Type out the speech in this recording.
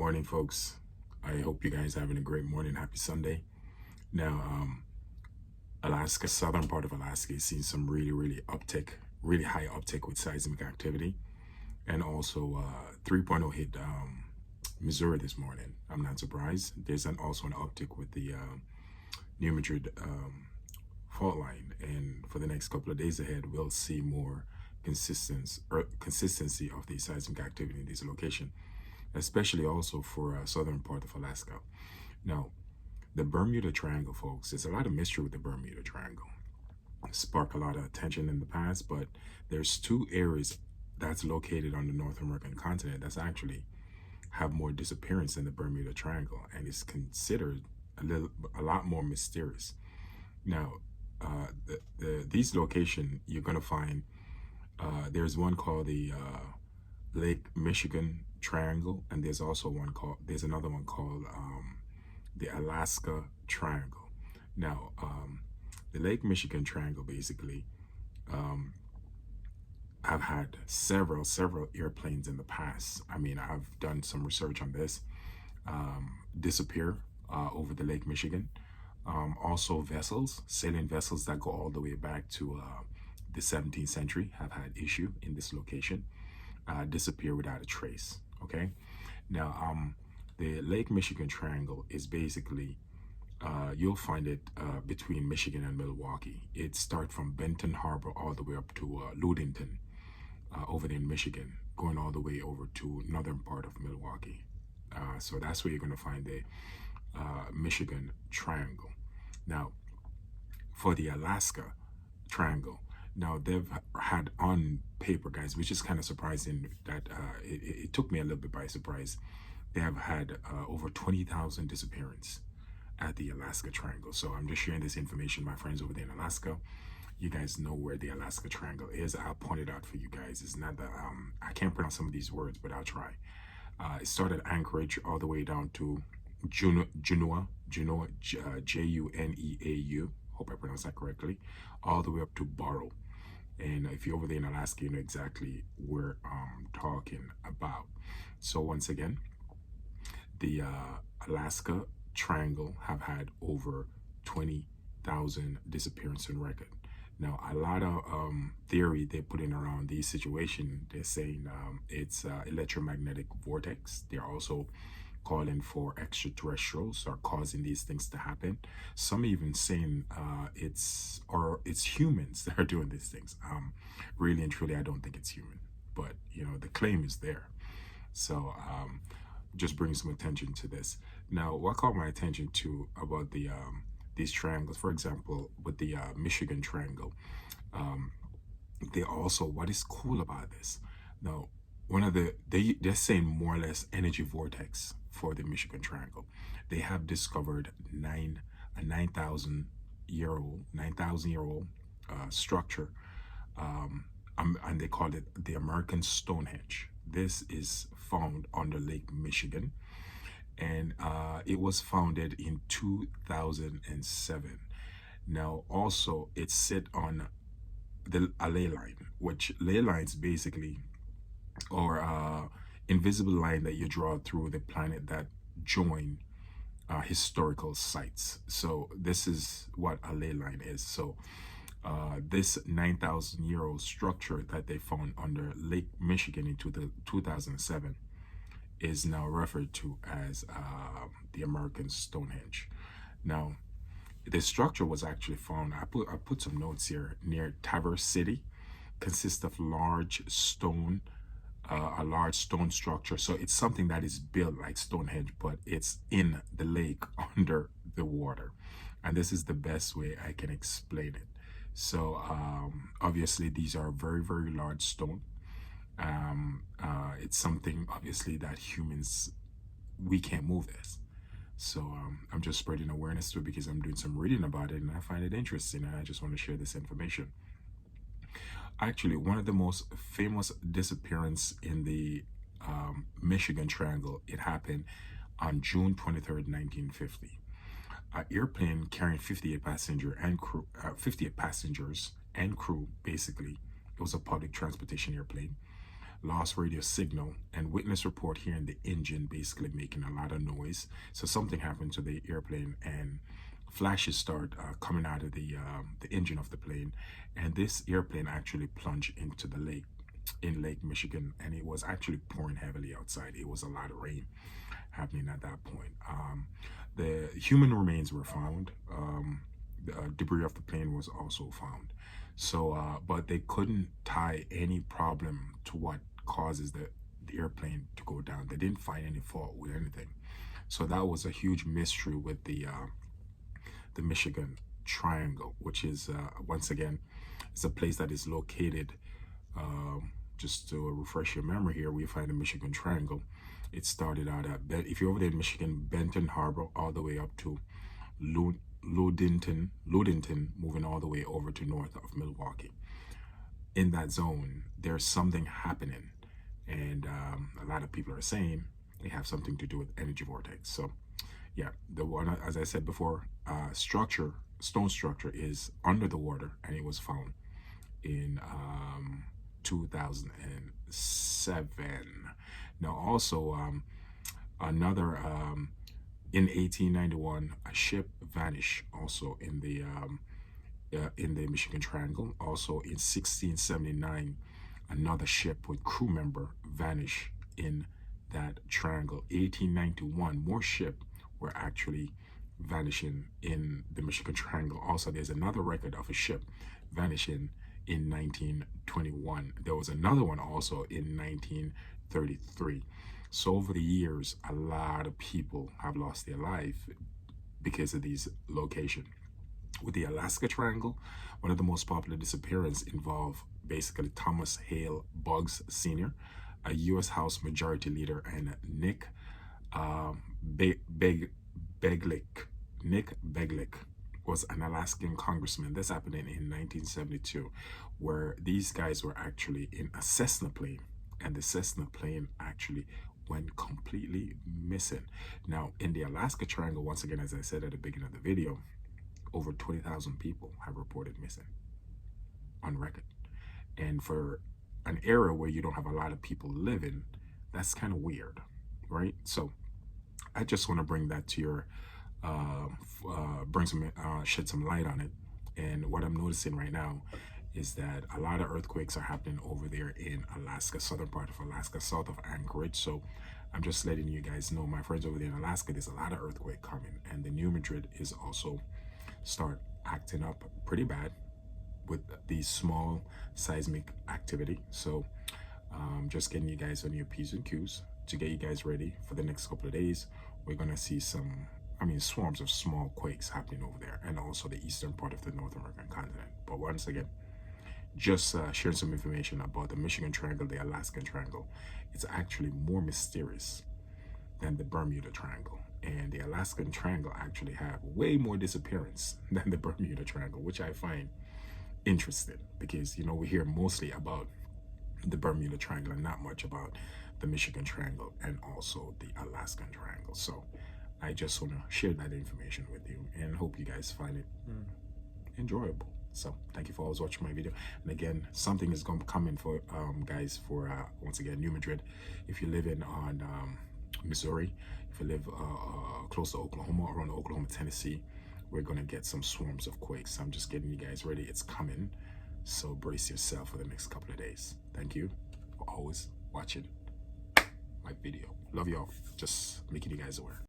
morning, folks. I hope you guys are having a great morning. Happy Sunday. Now, Alaska, southern part of Alaska, is seeing some really high uptick with seismic activity, and also 3.0 hit Missouri this morning. I'm not surprised. There's also an uptick with the New Madrid fault line, and for the next couple of days ahead, we'll see more consistency of the seismic activity in this location, especially also for southern part of Alaska. Now, the Bermuda Triangle, folks, there's a lot of mystery with the Bermuda Triangle. Sparked a lot of attention in the past, but there's two areas that's located on the North American continent that's actually have more disappearance than the Bermuda Triangle, and is considered a lot more mysterious. Now, these locations you're gonna find. There's one called the Lake Michigan Triangle, and there's another one called the Alaska Triangle. Now, the Lake Michigan Triangle basically I've had several airplanes in the past. I mean, I've done some research on this, disappear over the Lake Michigan. Also sailing vessels that go all the way back to the 17th century have had issue in this location, disappear without a trace. Okay, now the Lake Michigan Triangle is basically you'll find it between Michigan and Milwaukee. It starts from Benton Harbor all the way up to Ludington, over there in Michigan, going all the way over to northern part of Milwaukee. So that's where you're going to find the Michigan Triangle. Now, for the Alaska Triangle, now they've had on paper, guys, which is kind of surprising that it took me a little bit by surprise. They have had over 20,000 disappearance at the Alaska Triangle. So I'm just sharing this information, my friends over there in Alaska. You guys know where the Alaska Triangle is. I'll point it out for you guys. It's not the I can't pronounce some of these words, but I'll try. It started Anchorage all the way down to Juneau, Juneau, hope I pronounced that correctly, all the way up to Barrow. And if you're over there in Alaska, you know exactly where I'm talking about. So once again, the Alaska Triangle have had over 20,000 disappearance on record. Now, a lot of theory they're putting around these situations. They're saying it's electromagnetic vortex. They're also calling for extraterrestrials are causing these things to happen. Some even saying it's humans that are doing these things. Really and truly, I don't think it's human, but you know the claim is there. So just bring some attention to this. Now, what caught my attention to about the these triangles, for example, with the Michigan Triangle, they also, what is cool about this? Now, one of they're saying more or less energy vortex for the Michigan Triangle. They have discovered a 9,000-year-old structure, and they call it the American Stonehenge. This is found under Lake Michigan, and it was founded in 2007. Now, also, it's set on a ley line, which ley lines basically or invisible line that you draw through the planet that join historical sites. So this is what a ley line is. So this 9,000-year-old structure that they found under Lake Michigan in 2007 is now referred to as the American Stonehenge. Now, the structure was actually found, I put some notes here, near Traverse City. Consists of a large stone structure. So it's something that is built like Stonehenge, but it's in the lake under the water. And this is the best way I can explain it. So obviously these are very, very large stone. It's something obviously that humans, we can't move this. So I'm just spreading awareness to it because I'm doing some reading about it and I find it interesting, and I just want to share this information. Actually, one of the most famous disappearance in the Michigan Triangle, it happened on June 23rd, 1950. An airplane carrying 58 passengers and crew, basically. It was a public transportation airplane, lost radio signal, and witness report hearing the engine basically making a lot of noise. So something happened to the airplane, and flashes start coming out of the engine of the plane, and this airplane actually plunged into the lake in Lake Michigan, and it was actually pouring heavily outside. It was a lot of rain happening at that point. The human remains were found. The debris of the plane was also found. So, but they couldn't tie any problem to what causes the airplane to go down. They didn't find any fault with anything. So that was a huge mystery with the Michigan Triangle, which is once again, it's a place that is located. Just to refresh your memory here, we find the Michigan Triangle. It started out at if you're over there in Michigan, Benton Harbor, all the way up to Ludington, moving all the way over to north of Milwaukee. In that zone, there's something happening, and a lot of people are saying they have something to do with energy vortex. So yeah, the one, as I said before, stone structure is under the water, and it was found in 2007. Now also another in 1891, a ship vanished also in the Michigan Triangle. Also in 1679, another ship with crew member vanished in that triangle. 1891, more ships were actually vanishing in the Michigan Triangle. Also, there's another record of a ship vanishing in 1921. There was another one also in 1933. So over the years, a lot of people have lost their life because of these locations. With the Alaska Triangle, one of the most popular disappearances involved basically Thomas Hale Buggs Sr., a U.S. House Majority Leader, and Nick Beglick was an Alaskan congressman. This happened in 1972, where these guys were actually in a Cessna plane, and the Cessna plane actually went completely missing. Now, in the Alaska Triangle, once again, as I said at the beginning of the video, over 20,000 people have reported missing on record. And for an area where you don't have a lot of people living, that's kind of weird, right? So I just want to bring that to your, shed some light on it. And what I'm noticing right now is that a lot of earthquakes are happening over there in Alaska, southern part of Alaska, south of Anchorage. So I'm just letting you guys know, my friends over there in Alaska, there's a lot of earthquake coming, and the New Madrid is also start acting up pretty bad with these small seismic activity. So just getting you guys on your P's and Q's to get you guys ready for the next couple of days. We're gonna see some, swarms of small quakes happening over there, and also the eastern part of the North American continent. But once again, just sharing some information about the Michigan Triangle, the Alaskan Triangle. It's actually more mysterious than the Bermuda Triangle. And the Alaskan Triangle actually have way more disappearance than the Bermuda Triangle, which I find interesting, because, we hear mostly about the Bermuda Triangle and not much about the Michigan Triangle and also the Alaskan Triangle. So I just want to share that information with you, and hope you guys find it enjoyable. So thank you for always watching my video. And again, something is going to come in for guys for once again, New Madrid. If you live in on Missouri, if you live close to Oklahoma, around Oklahoma, Tennessee, we're going to get some swarms of quakes. I'm just getting you guys ready. It's coming. So brace yourself for the next couple of days. Thank you for always watching my video. Love y'all. Just making you guys aware.